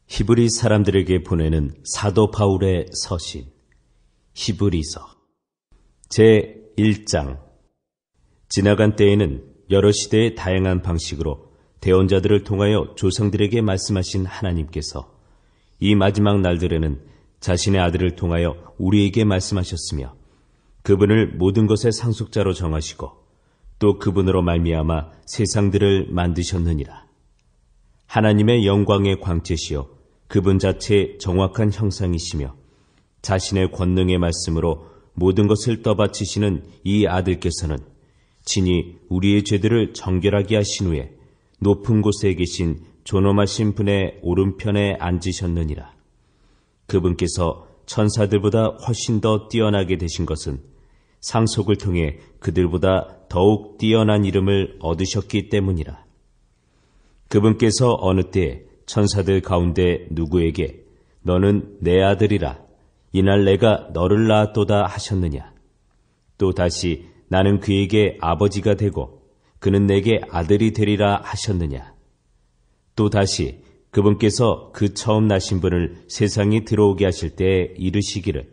히브리 사람들에게 보내는 사도 바울의 서신 히브리서 제1장. 지나간 때에는 여러 시대의 다양한 방식으로 대언자들을 통하여 조상들에게 말씀하신 하나님께서 이 마지막 날들에는 자신의 아들을 통하여 우리에게 말씀하셨으며, 그분을 모든 것의 상속자로 정하시고 또 그분으로 말미암아 세상들을 만드셨느니라. 하나님의 영광의 광채시여 그분 자체의 정확한 형상이시며, 자신의 권능의 말씀으로 모든 것을 떠받치시는 이 아들께서는 친히 우리의 죄들을 정결하게 하신 후에 높은 곳에 계신 존엄하신 분의 오른편에 앉으셨느니라. 그분께서 천사들보다 훨씬 더 뛰어나게 되신 것은 상속을 통해 그들보다 더욱 뛰어난 이름을 얻으셨기 때문이라. 그분께서 어느 때에 천사들 가운데 누구에게 너는 내 아들이라, 이날 내가 너를 낳았도다 하셨느냐? 또 다시 나는 그에게 아버지가 되고 그는 내게 아들이 되리라 하셨느냐? 또 다시 그분께서 그 처음 나신 분을 세상에 들어오게 하실 때에 이르시기를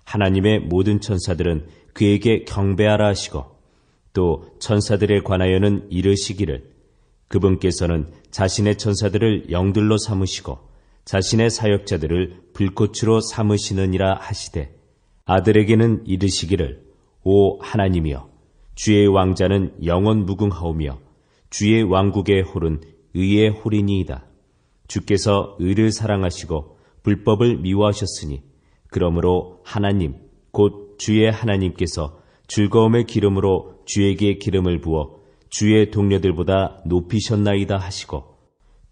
하나님의 모든 천사들은 그에게 경배하라 하시고, 또 천사들에 관하여는 이르시기를 그분께서는 자신의 천사들을 영들로 삼으시고 자신의 사역자들을 불꽃으로 삼으시느니라 하시되, 아들에게는 이르시기를 오 하나님이여, 주의 왕자는 영원 무궁하오며 주의 왕국의 홀은 의의 홀이니이다. 주께서 의를 사랑하시고 불법을 미워하셨으니, 그러므로 하나님 곧 주의 하나님께서 즐거움의 기름으로 주에게 기름을 부어 주의 동료들보다 높이셨나이다 하시고,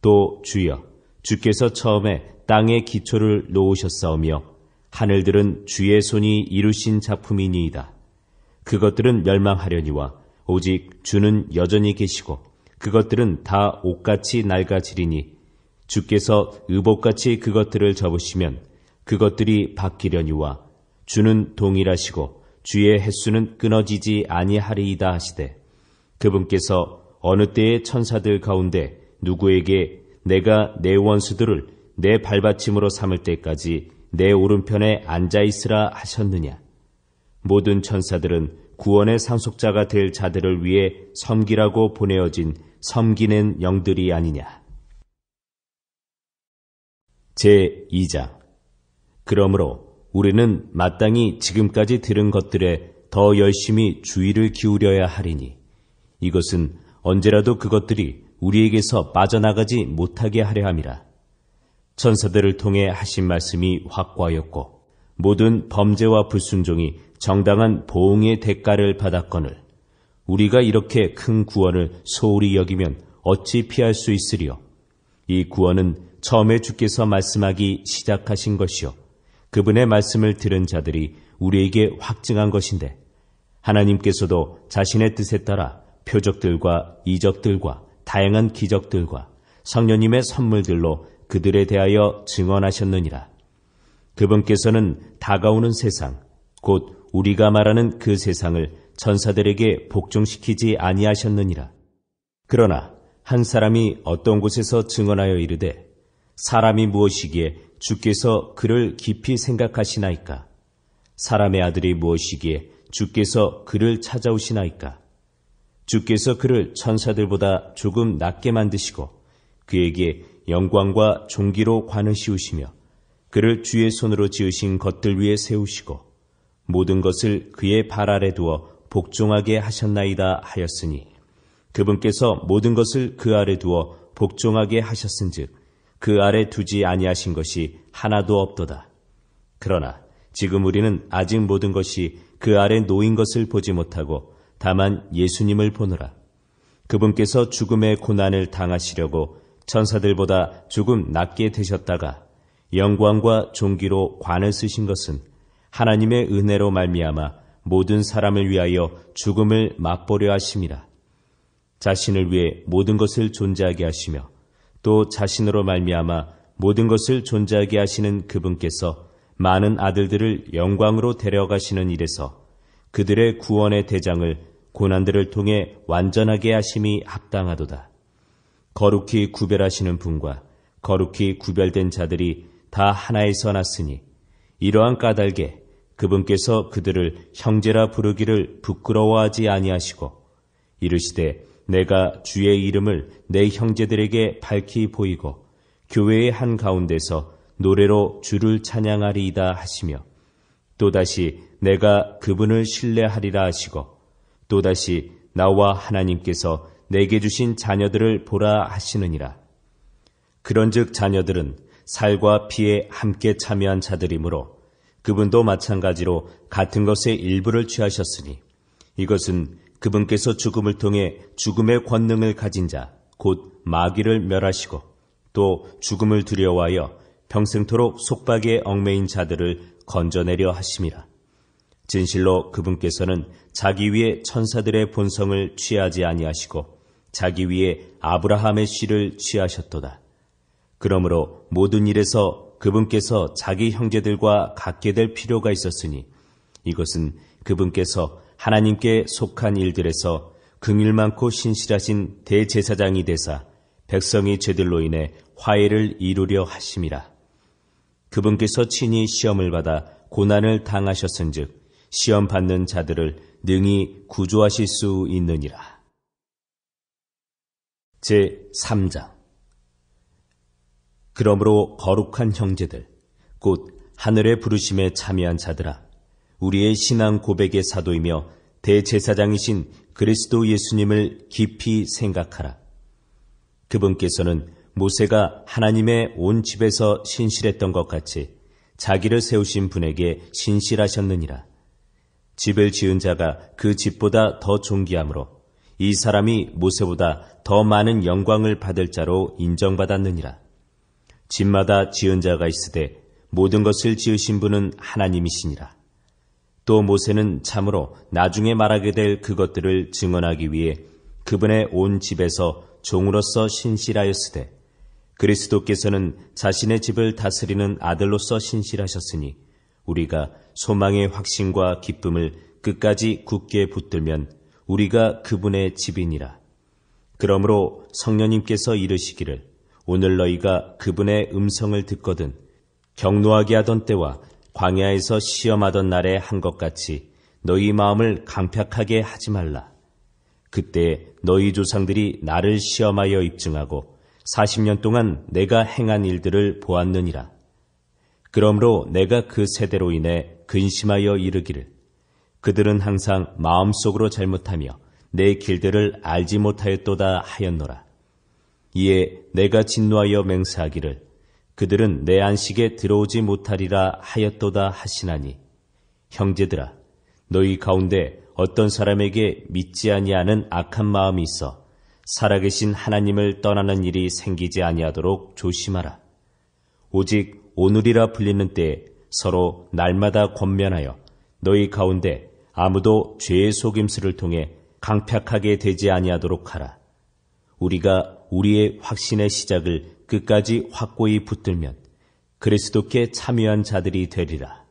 또 주여, 주께서 처음에 땅의 기초를 놓으셨사오며 하늘들은 주의 손이 이루신 작품이니이다. 그것들은 멸망하려니와 오직 주는 여전히 계시고 그것들은 다 옷같이 낡아지리니, 주께서 의복같이 그것들을 접으시면 그것들이 바뀌려니와 주는 동일하시고 주의 횟수는 끊어지지 아니하리이다 하시되, 그분께서 어느 때의 천사들 가운데 누구에게 내가 내 원수들을 내 발받침으로 삼을 때까지 내 오른편에 앉아있으라 하셨느냐? 모든 천사들은 구원의 상속자가 될 자들을 위해 섬기라고 보내어진 섬기는 영들이 아니냐? 제2장. 그러므로 우리는 마땅히 지금까지 들은 것들에 더 열심히 주의를 기울여야 하리니, 이것은 언제라도 그것들이 우리에게서 빠져나가지 못하게 하려 함이라. 천사들을 통해 하신 말씀이 확고하였고 모든 범죄와 불순종이 정당한 보응의 대가를 받았거늘 우리가 이렇게 큰 구원을 소홀히 여기면 어찌 피할 수 있으리요? 이 구원은 처음에 주께서 말씀하기 시작하신 것이요, 그분의 말씀을 들은 자들이 우리에게 확증한 것인데, 하나님께서도 자신의 뜻에 따라 표적들과 이적들과 다양한 기적들과 성령님의 선물들로 그들에 대하여 증언하셨느니라. 그분께서는 다가오는 세상, 곧 우리가 말하는 그 세상을 천사들에게 복종시키지 아니하셨느니라. 그러나 한 사람이 어떤 곳에서 증언하여 이르되, 사람이 무엇이기에 주께서 그를 깊이 생각하시나이까? 사람의 아들이 무엇이기에 주께서 그를 찾아오시나이까? 주께서 그를 천사들보다 조금 낮게 만드시고 그에게 영광과 존귀로 관을 씌우시며 그를 주의 손으로 지으신 것들 위에 세우시고 모든 것을 그의 발 아래 두어 복종하게 하셨나이다 하였으니, 그분께서 모든 것을 그 아래 두어 복종하게 하셨은즉 그 아래 두지 아니하신 것이 하나도 없도다. 그러나 지금 우리는 아직 모든 것이 그 아래 놓인 것을 보지 못하고 다만 예수님을 보노라. 그분께서 죽음의 고난을 당하시려고 천사들보다 조금 낮게 되셨다가 영광과 존귀로 관을 쓰신 것은 하나님의 은혜로 말미암아 모든 사람을 위하여 죽음을 맛보려 하심이라. 자신을 위해 모든 것을 존재하게 하시며 또 자신으로 말미암아 모든 것을 존재하게 하시는 그분께서 많은 아들들을 영광으로 데려가시는 일에서 그들의 구원의 대장을 고난들을 통해 완전하게 하심이 합당하도다. 거룩히 구별하시는 분과 거룩히 구별된 자들이 다 하나에서 났으니 이러한 까닭에 그분께서 그들을 형제라 부르기를 부끄러워하지 아니하시고 이르시되 내가 주의 이름을 내 형제들에게 밝히 보이고 교회의 한가운데서 노래로 주를 찬양하리이다 하시며 또다시 내가 그분을 신뢰하리라 하시고 또다시 나와 하나님께서 내게 주신 자녀들을 보라 하시느니라. 그런즉 자녀들은 살과 피에 함께 참여한 자들이므로 그분도 마찬가지로 같은 것의 일부를 취하셨으니 이것은 그분께서 죽음을 통해 죽음의 권능을 가진 자, 곧 마귀를 멸하시고 또 죽음을 두려워하여 평생토록 속박에 얽매인 자들을 건져내려 하심이라. 진실로 그분께서는 자기 위에 천사들의 본성을 취하지 아니하시고 자기 위에 아브라함의 씨를 취하셨도다. 그러므로 모든 일에서 그분께서 자기 형제들과 같게 될 필요가 있었으니 이것은 그분께서 하나님께 속한 일들에서 긍휼 많고 신실하신 대제사장이 되사 백성의 죄들로 인해 화해를 이루려 하심이라. 그분께서 친히 시험을 받아 고난을 당하셨은즉 시험 받는 자들을 능히 구조하실 수 있느니라. 제3장. 그러므로 거룩한 형제들, 곧 하늘의 부르심에 참여한 자들아, 우리의 신앙 고백의 사도이며 대제사장이신 그리스도 예수님을 깊이 생각하라. 그분께서는 모세가 하나님의 온 집에서 신실했던 것 같이 자기를 세우신 분에게 신실하셨느니라. 집을 지은 자가 그 집보다 더 존귀하므로 이 사람이 모세보다 더 많은 영광을 받을 자로 인정받았느니라. 집마다 지은 자가 있으되 모든 것을 지으신 분은 하나님이시니라. 또 모세는 참으로 나중에 말하게 될 그것들을 증언하기 위해 그분의 온 집에서 종으로서 신실하였으되 그리스도께서는 자신의 집을 다스리는 아들로서 신실하셨으니 우리가 소망의 확신과 기쁨을 끝까지 굳게 붙들면 우리가 그분의 집이니라. 그러므로 성령님께서 이르시기를 오늘 너희가 그분의 음성을 듣거든 경노하게 하던 때와 광야에서 시험하던 날에 한 것 같이 너희 마음을 강팍하게 하지 말라. 그때 너희 조상들이 나를 시험하여 입증하고 40년 동안 내가 행한 일들을 보았느니라. 그러므로 내가 그 세대로 인해 근심하여 이르기를 그들은 항상 마음속으로 잘못하며 내 길들을 알지 못하였도다 하였노라. 이에 내가 진노하여 맹세하기를 그들은 내 안식에 들어오지 못하리라 하였도다 하시나니 형제들아 너희 가운데 어떤 사람에게 믿지 아니하는 악한 마음이 있어 살아계신 하나님을 떠나는 일이 생기지 아니하도록 조심하라. 오직 오늘이라 불리는 때에 서로 날마다 권면하여 너희 가운데 아무도 죄의 속임수를 통해 강팍하게 되지 아니하도록 하라. 우리가 우리의 확신의 시작을 끝까지 확고히 붙들면 그리스도께 참여한 자들이 되리라.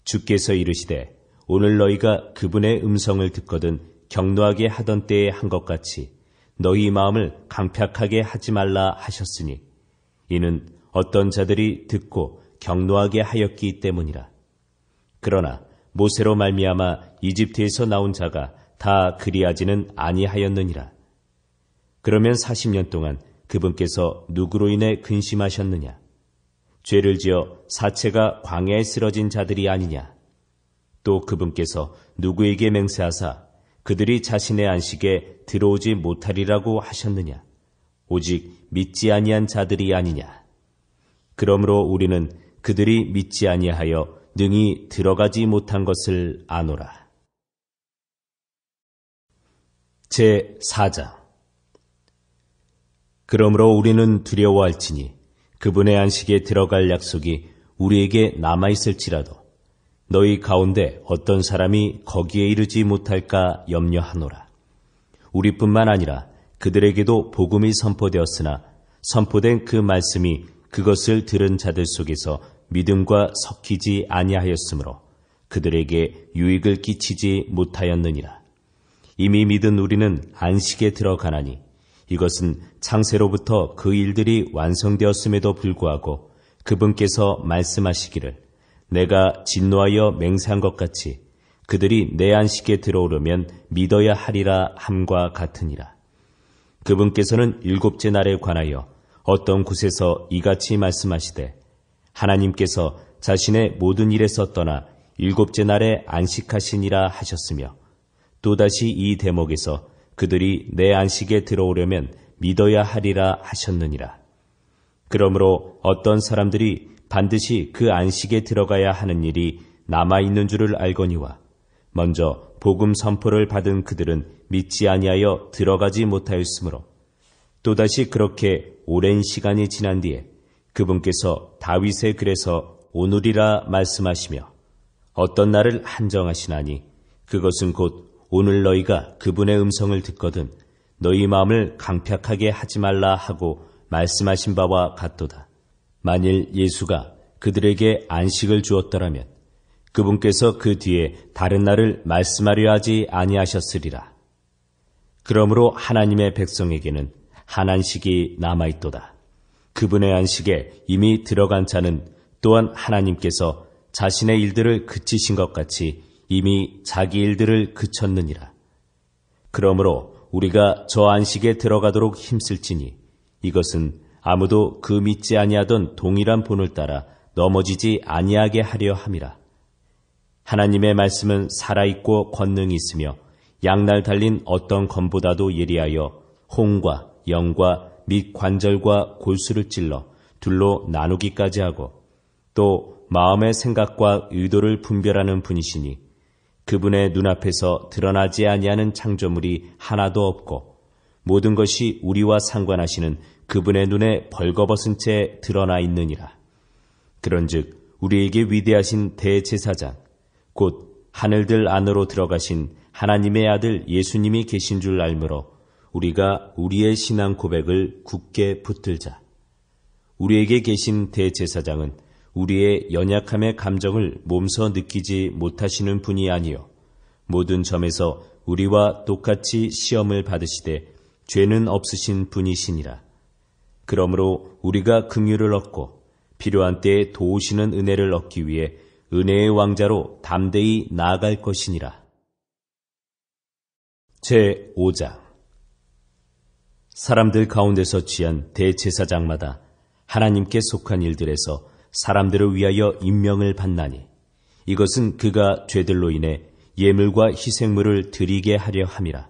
주께서 이르시되 오늘 너희가 그분의 음성을 듣거든 경노하게 하던 때에 한 것 같이 너희 마음을 강팍하게 하지 말라 하셨으니 이는 어떤 자들이 듣고 경노하게 하였기 때문이라. 그러나 모세로 말미암아 이집트에서 나온 자가 다 그리하지는 아니하였느니라. 그러면 40년 동안 그분께서 누구로 인해 근심하셨느냐? 죄를 지어 사체가 광야에 쓰러진 자들이 아니냐? 또 그분께서 누구에게 맹세하사 그들이 자신의 안식에 들어오지 못하리라고 하셨느냐? 오직 믿지 아니한 자들이 아니냐? 그러므로 우리는 그들이 믿지 아니하여 능히 들어가지 못한 것을 아노라. 제4장. 그러므로 우리는 두려워할지니 그분의 안식에 들어갈 약속이 우리에게 남아있을지라도 너희 가운데 어떤 사람이 거기에 이르지 못할까 염려하노라. 우리뿐만 아니라 그들에게도 복음이 선포되었으나 선포된 그 말씀이 그것을 들은 자들 속에서 믿음과 섞이지 아니하였으므로 그들에게 유익을 끼치지 못하였느니라. 이미 믿은 우리는 안식에 들어가나니 이것은 창세로부터 그 일들이 완성되었음에도 불구하고 그분께서 말씀하시기를 내가 진노하여 맹세한 것 같이 그들이 내 안식에 들어오려면 믿어야 하리라 함과 같으니라. 그분께서는 일곱째 날에 관하여 어떤 곳에서 이같이 말씀하시되 하나님께서 자신의 모든 일에서 떠나 일곱째 날에 안식하시니라 하셨으며 또다시 이 대목에서 그들이 내 안식에 들어오려면 믿어야 하리라 하셨느니라. 그러므로 어떤 사람들이 반드시 그 안식에 들어가야 하는 일이 남아있는 줄을 알거니와 먼저 복음 선포를 받은 그들은 믿지 아니하여 들어가지 못하였으므로 또다시 그렇게 오랜 시간이 지난 뒤에 그분께서 다윗의 글에서 오늘이라 말씀하시며 어떤 날을 한정하시나니 그것은 곧 오늘 너희가 그분의 음성을 듣거든 너희 마음을 강팍하게 하지 말라 하고 말씀하신 바와 같도다. 만일 예수가 그들에게 안식을 주었더라면 그분께서 그 뒤에 다른 날을 말씀하려 하지 아니하셨으리라. 그러므로 하나님의 백성에게는 한 안식이 남아있도다. 그분의 안식에 이미 들어간 자는 또한 하나님께서 자신의 일들을 그치신 것 같이 이미 자기 일들을 그쳤느니라. 그러므로 우리가 저 안식에 들어가도록 힘쓸지니 이것은 아무도 그 믿지 아니하던 동일한 본을 따라 넘어지지 아니하게 하려 함이라. 하나님의 말씀은 살아있고 권능이 있으며 양날 달린 어떤 검보다도 예리하여 홍과 영과 및 관절과 골수를 찔러 둘로 나누기까지 하고 또 마음의 생각과 의도를 분별하는 분이시니 그분의 눈앞에서 드러나지 아니하는 창조물이 하나도 없고 모든 것이 우리와 상관하시는 그분의 눈에 벌거벗은 채 드러나 있느니라. 그런즉 우리에게 위대하신 대제사장 곧 하늘들 안으로 들어가신 하나님의 아들 예수님이 계신 줄 알므로 우리가 우리의 신앙 고백을 굳게 붙들자. 우리에게 계신 대제사장은 우리의 연약함의 감정을 몸소 느끼지 못하시는 분이 아니요 모든 점에서 우리와 똑같이 시험을 받으시되 죄는 없으신 분이시니라. 그러므로 우리가 긍휼을 얻고 필요한 때에 도우시는 은혜를 얻기 위해 은혜의 왕자로 담대히 나아갈 것이니라. 제5장 사람들 가운데서 취한 대제사장마다 하나님께 속한 일들에서 사람들을 위하여 임명을 받나니 이것은 그가 죄들로 인해 예물과 희생물을 드리게 하려 함이라.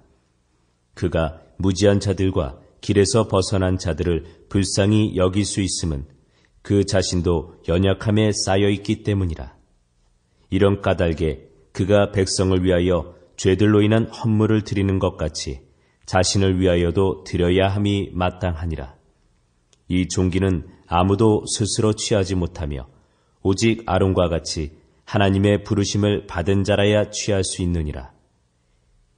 그가 무지한 자들과 길에서 벗어난 자들을 불쌍히 여길 수 있음은 그 자신도 연약함에 쌓여있기 때문이라. 이런 까닭에 그가 백성을 위하여 죄들로 인한 헌물을 드리는 것 같이 자신을 위하여도 드려야 함이 마땅하니라. 이 종기는 아무도 스스로 취하지 못하며 오직 아론과 같이 하나님의 부르심을 받은 자라야 취할 수 있느니라.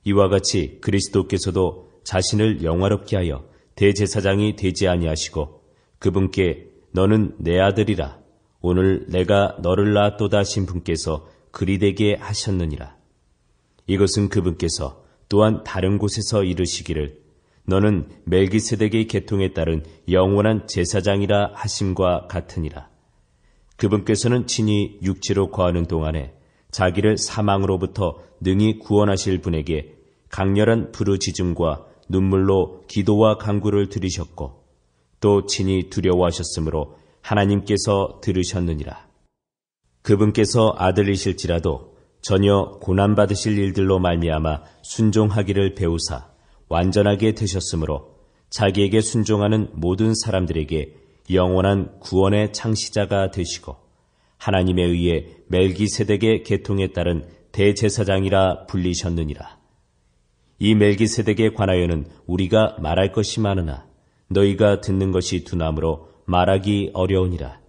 이와 같이 그리스도께서도 자신을 영화롭게 하여 대제사장이 되지 아니하시고 그분께 너는 내 아들이라 오늘 내가 너를 낳았도다 하신 분께서 그리 되게 하셨느니라. 이것은 그분께서 또한 다른 곳에서 이르시기를 너는 멜기세덱의 계통에 따른 영원한 제사장이라 하심과 같으니라. 그분께서는 친히 육체로 거하는 동안에 자기를 사망으로부터 능히 구원하실 분에게 강렬한 부르짖음과 눈물로 기도와 간구를 드리셨고 또 친히 두려워하셨으므로 하나님께서 들으셨느니라. 그분께서 아들이실지라도 전혀 고난받으실 일들로 말미암아 순종하기를 배우사 완전하게 되셨으므로 자기에게 순종하는 모든 사람들에게 영원한 구원의 창시자가 되시고 하나님에 의해 멜기세덱의 계통에 따른 대제사장이라 불리셨느니라. 이 멜기세덱에 관하여는 우리가 말할 것이 많으나 너희가 듣는 것이 두나무로 말하기 어려우니라.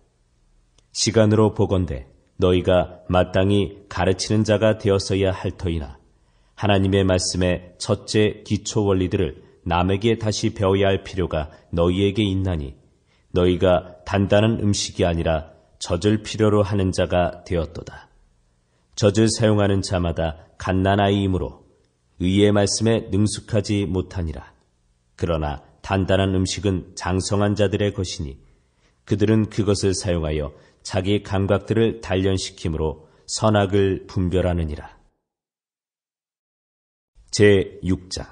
시간으로 보건대 너희가 마땅히 가르치는 자가 되었어야 할 터이나 하나님의 말씀의 첫째 기초 원리들을 남에게 다시 배워야 할 필요가 너희에게 있나니 너희가 단단한 음식이 아니라 젖을 필요로 하는 자가 되었도다. 젖을 사용하는 자마다 갓난아이이므로 의의 말씀에 능숙하지 못하니라. 그러나 단단한 음식은 장성한 자들의 것이니 그들은 그것을 사용하여 자기 감각들을 단련시킴으로 선악을 분별하느니라. 제6장.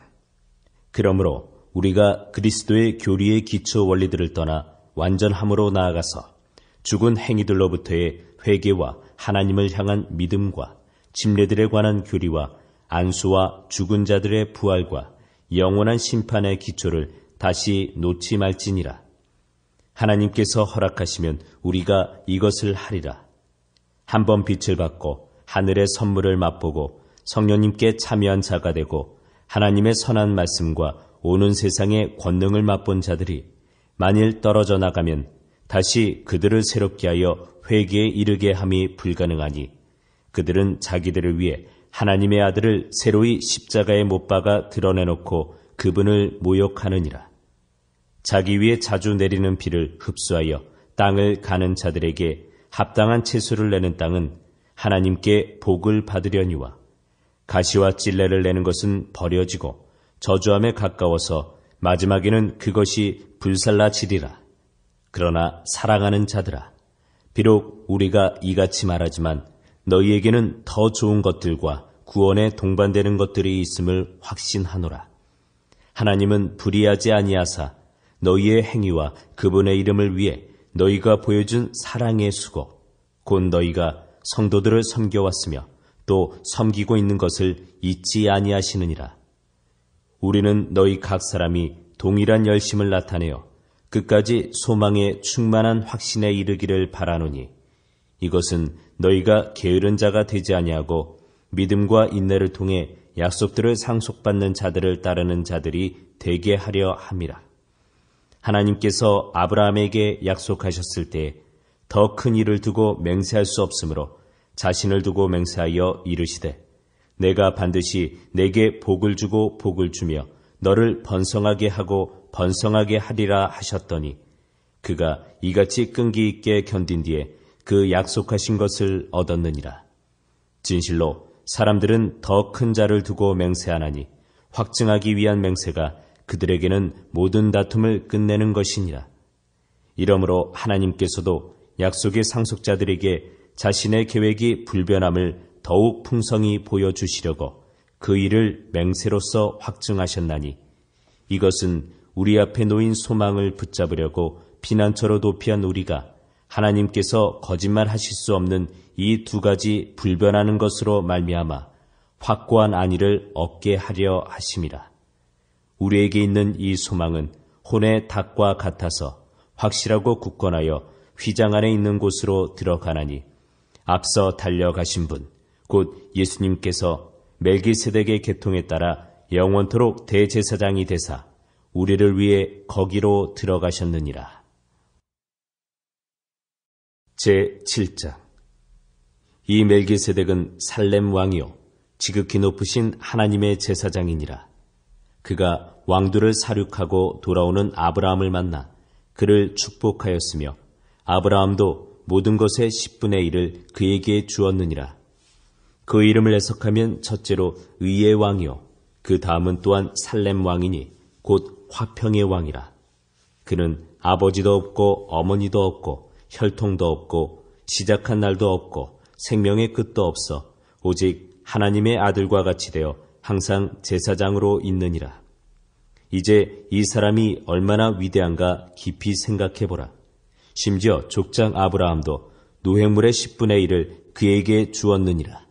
그러므로 우리가 그리스도의 교리의 기초 원리들을 떠나 완전함으로 나아가서 죽은 행위들로부터의 회개와 하나님을 향한 믿음과 침례들에 관한 교리와 안수와 죽은 자들의 부활과 영원한 심판의 기초를 다시 놓지 말지니라. 하나님께서 허락하시면 우리가 이것을 하리라. 한번 빛을 받고 하늘의 선물을 맛보고 성령님께 참여한 자가 되고 하나님의 선한 말씀과 오는 세상의 권능을 맛본 자들이 만일 떨어져 나가면 다시 그들을 새롭게 하여 회개에 이르게 함이 불가능하니 그들은 자기들을 위해 하나님의 아들을 새로이 십자가에 못 박아 드러내놓고 그분을 모욕하느니라. 자기 위에 자주 내리는 비를 흡수하여 땅을 가는 자들에게 합당한 채소를 내는 땅은 하나님께 복을 받으려니와 가시와 찔레를 내는 것은 버려지고 저주함에 가까워서 마지막에는 그것이 불살라지리라. 그러나 사랑하는 자들아, 비록 우리가 이같이 말하지만 너희에게는 더 좋은 것들과 구원에 동반되는 것들이 있음을 확신하노라. 하나님은 불의하지 아니하사 너희의 행위와 그분의 이름을 위해 너희가 보여준 사랑의 수고, 곧 너희가 성도들을 섬겨왔으며 또 섬기고 있는 것을 잊지 아니하시느니라. 우리는 너희 각 사람이 동일한 열심을 나타내어 끝까지 소망의 충만한 확신에 이르기를 바라노니 이것은 너희가 게으른 자가 되지 아니하고 믿음과 인내를 통해 약속들을 상속받는 자들을 따르는 자들이 되게 하려 함이라. 하나님께서 아브라함에게 약속하셨을 때 더 큰 일을 두고 맹세할 수 없으므로 자신을 두고 맹세하여 이르시되 내가 반드시 내게 복을 주고 복을 주며 너를 번성하게 하고 번성하게 하리라 하셨더니 그가 이같이 끈기 있게 견딘 뒤에 그 약속하신 것을 얻었느니라. 진실로 사람들은 더 큰 자를 두고 맹세하나니 확증하기 위한 맹세가 그들에게는 모든 다툼을 끝내는 것이니라. 이러므로 하나님께서도 약속의 상속자들에게 자신의 계획이 불변함을 더욱 풍성히 보여주시려고 그 일을 맹세로서 확증하셨나니 이것은 우리 앞에 놓인 소망을 붙잡으려고 피난처로 도피한 우리가 하나님께서 거짓말하실 수 없는 이 두 가지 불변하는 것으로 말미암아 확고한 안위를 얻게 하려 하심이라. 우리에게 있는 이 소망은 혼의 닭과 같아서 확실하고 굳건하여 휘장 안에 있는 곳으로 들어가나니 앞서 달려가신 분, 곧 예수님께서 멜기세덱의 계통에 따라 영원토록 대제사장이 되사 우리를 위해 거기로 들어가셨느니라. 제7장. 이 멜기세덱은 살렘 왕이요 지극히 높으신 하나님의 제사장이니라. 그가 왕들을 사륙하고 돌아오는 아브라함을 만나 그를 축복하였으며 아브라함도 모든 것의 10분의 1을 그에게 주었느니라. 그 이름을 해석하면 첫째로 의의 왕이요 그 다음은 또한 살렘 왕이니 곧 화평의 왕이라. 그는 아버지도 없고 어머니도 없고 혈통도 없고 시작한 날도 없고 생명의 끝도 없어 오직 하나님의 아들과 같이 되어 항상 제사장으로 있느니라. 이제 이 사람이 얼마나 위대한가 깊이 생각해보라. 심지어 족장 아브라함도 노획물의 10분의 1을 그에게 주었느니라.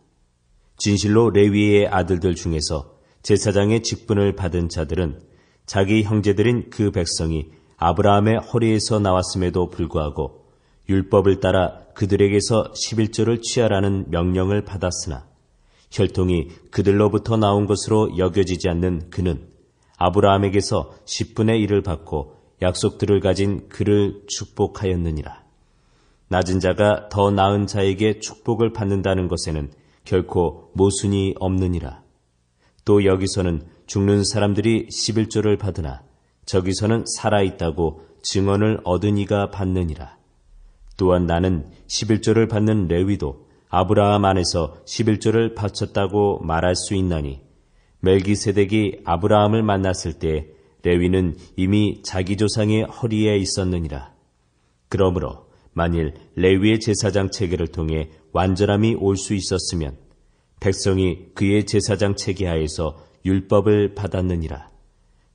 진실로 레위의 아들들 중에서 제사장의 직분을 받은 자들은 자기 형제들인 그 백성이 아브라함의 허리에서 나왔음에도 불구하고 율법을 따라 그들에게서 11조를 취하라는 명령을 받았으나 혈통이 그들로부터 나온 것으로 여겨지지 않는 그는 아브라함에게서 10분의 1을 받고 약속들을 가진 그를 축복하였느니라. 낮은 자가 더 나은 자에게 축복을 받는다는 것에는 결코 모순이 없느니라. 또 여기서는 죽는 사람들이 11조를 받으나 저기서는 살아있다고 증언을 얻은 이가 받느니라. 또한 나는 11조를 받는 레위도 아브라함 안에서 11조를 바쳤다고 말할 수 있나니 멜기세덱이 아브라함을 만났을 때 레위는 이미 자기 조상의 허리에 있었느니라. 그러므로 만일 레위의 제사장 체계를 통해 완전함이 올 수 있었으면 백성이 그의 제사장 체계 하에서 율법을 받았느니라.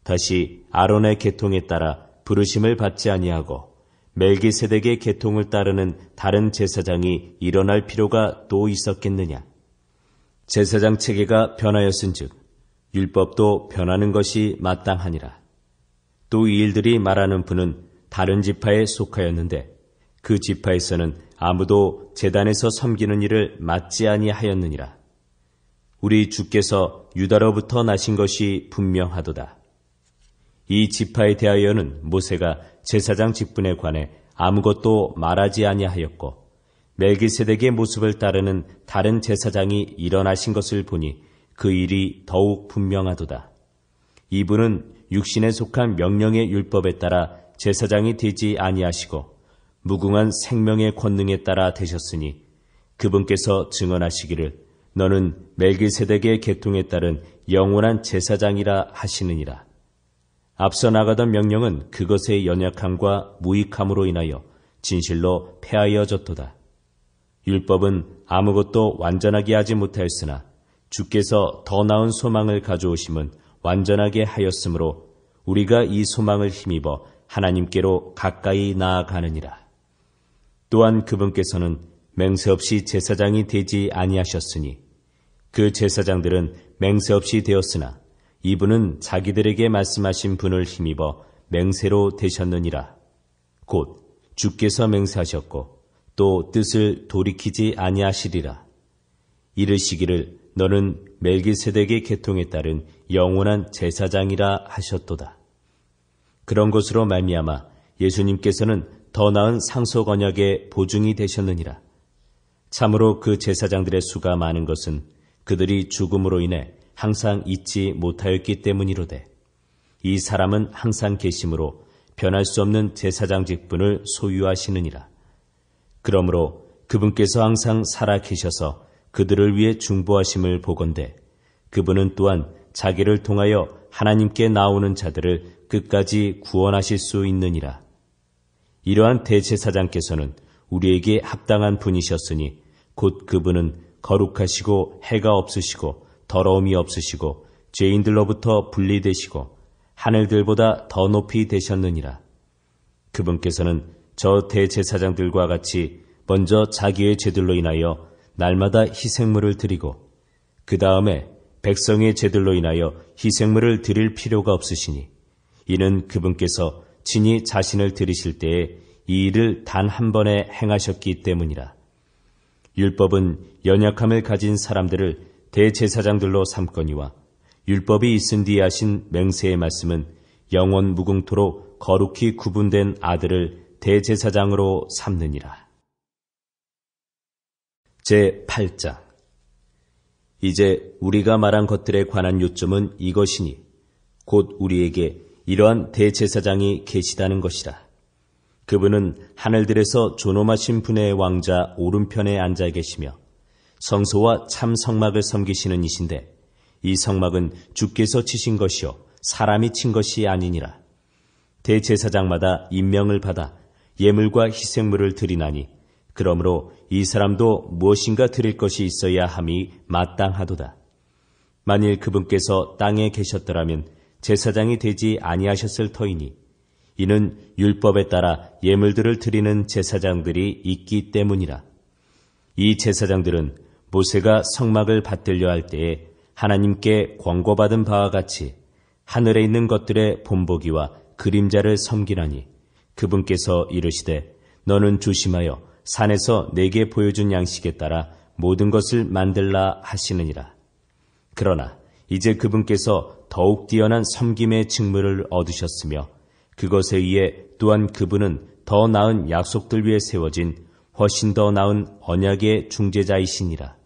다시 아론의 계통에 따라 부르심을 받지 아니하고 멜기세덱의 계통을 따르는 다른 제사장이 일어날 필요가 또 있었겠느냐. 제사장 체계가 변하였은즉 율법도 변하는 것이 마땅하니라. 또 이 일들이 말하는 분은 다른 지파에 속하였는데 그 지파에서는 아무도 제단에서 섬기는 일을 맡지 아니하였느니라. 우리 주께서 유다로부터 나신 것이 분명하도다. 이 지파에 대하여는 모세가 제사장 직분에 관해 아무것도 말하지 아니하였고 멜기세덱의 모습을 따르는 다른 제사장이 일어나신 것을 보니 그 일이 더욱 분명하도다. 이분은 육신에 속한 명령의 율법에 따라 제사장이 되지 아니하시고 무궁한 생명의 권능에 따라 되셨으니 그분께서 증언하시기를 너는 멜기세덱의 계통에 따른 영원한 제사장이라 하시느니라. 앞서 나가던 명령은 그것의 연약함과 무익함으로 인하여 진실로 폐하여졌도다. 율법은 아무것도 완전하게 하지 못하였으나 주께서 더 나은 소망을 가져오심은 완전하게 하였으므로 우리가 이 소망을 힘입어 하나님께로 가까이 나아가느니라. 또한 그분께서는 맹세 없이 제사장이 되지 아니하셨으니 그 제사장들은 맹세 없이 되었으나 이분은 자기들에게 말씀하신 분을 힘입어 맹세로 되셨느니라. 곧 주께서 맹세하셨고 또 뜻을 돌이키지 아니하시리라. 이르시기를 너는 멜기세덱의 계통에 따른 영원한 제사장이라 하셨도다. 그런 것으로 말미암아 예수님께서는 더 나은 상속 언약의 보증이 되셨느니라. 참으로 그 제사장들의 수가 많은 것은 그들이 죽음으로 인해 항상 잊지 못하였기 때문이로되 이 사람은 항상 계심으로 변할 수 없는 제사장 직분을 소유하시느니라. 그러므로 그분께서 항상 살아 계셔서 그들을 위해 중보하심을 보건대 그분은 또한 자기를 통하여 하나님께 나오는 자들을 끝까지 구원하실 수 있느니라. 이러한 대제사장께서는 우리에게 합당한 분이셨으니 곧 그분은 거룩하시고 해가 없으시고 더러움이 없으시고 죄인들로부터 분리되시고 하늘들보다 더 높이 되셨느니라. 그분께서는 저 대제사장들과 같이 먼저 자기의 죄들로 인하여 날마다 희생물을 드리고 그 다음에 백성의 죄들로 인하여 희생물을 드릴 필요가 없으시니 이는 그분께서 친히 자신을 드리실 때에 이 일을 단 한 번에 행하셨기 때문이라. 율법은 연약함을 가진 사람들을 대제사장들로 삼거니와 율법이 있은 뒤에 하신 맹세의 말씀은 영원 무궁토록 거룩히 구분된 아들을 대제사장으로 삼느니라. 제8장 이제 우리가 말한 것들에 관한 요점은 이것이니 곧 우리에게 이러한 대제사장이 계시다는 것이라. 그분은 하늘들에서 존엄하신 분의 왕자 오른편에 앉아 계시며 성소와 참 성막을 섬기시는 이신데 이 성막은 주께서 치신 것이요 사람이 친 것이 아니니라. 대제사장마다 임명을 받아 예물과 희생물을 드리나니 그러므로 이 사람도 무엇인가 드릴 것이 있어야 함이 마땅하도다. 만일 그분께서 땅에 계셨더라면 제사장이 되지 아니하셨을 터이니 이는 율법에 따라 예물들을 드리는 제사장들이 있기 때문이라. 이 제사장들은 모세가 성막을 받들려 할 때에 하나님께 권고받은 바와 같이 하늘에 있는 것들의 본보기와 그림자를 섬기나니 그분께서 이르시되 너는 조심하여 산에서 내게 보여준 양식에 따라 모든 것을 만들라 하시느니라. 그러나 이제 그분께서 더욱 뛰어난 섬김의 직무를 얻으셨으며 그것에 의해 또한 그분은 더 나은 약속들 위에 세워진 훨씬 더 나은 언약의 중재자이시니라.